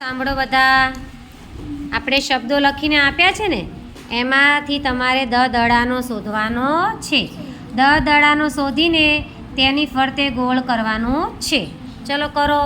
સાંભળો બધા, આપણે શબ્દો લખીને આપ્યા છે ને, એમાંથી તમારે દ દડાનો શોધવાનો છે. દ દડાનો શોધીને તેની ફરતે ગોળ કરવાનું છે. ચલો કરો.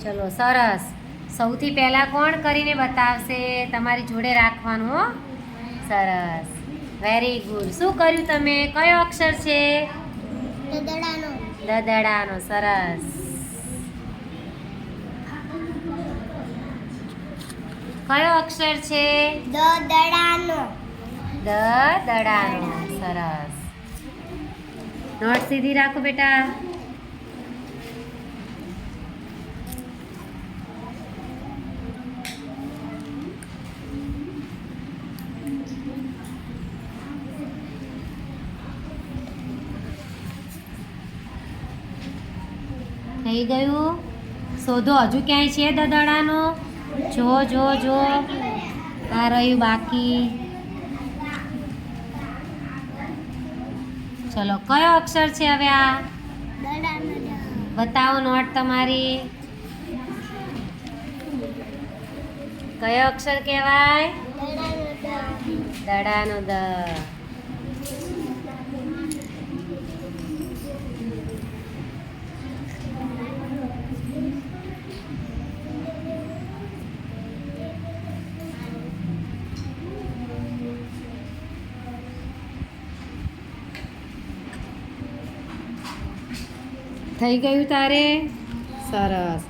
ચલો સરસ. સૌથી પહેલાં કોણ કરીને બતાવશે? તમારી જોડે રાખવાનું હો. સરસ, વેરી ગુડ. શું કર્યું તમે? કયો અક્ષર છે? દડાનો. દડાનો. સરસ. કયો અક્ષર છે? દડાનો. દડાનો. સરસ. નોટ સીધી રાખો બેટા. થઈ ગયું? શોધો. હજુ ક્યાંય છે દડાનો? જો જો જો, આ રહ્યું બાકી. ચલો, કયો અક્ષર છે હવે આ? બતાવો નોટ તમારી. કયો અક્ષર કહેવાય? દડાનો દ. થઈ ગયું તારે? સરસ.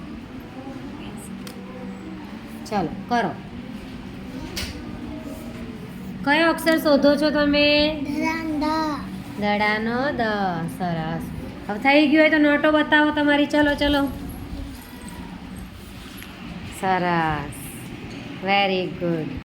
ચાલો કરો. કયો અક્ષર શોધો છો તમે? દડાનો દ. સરસ. હવે થઈ ગયું હોય તો નોટો બતાવો તમારી. ચલો ચલો. સરસ, વેરી ગુડ.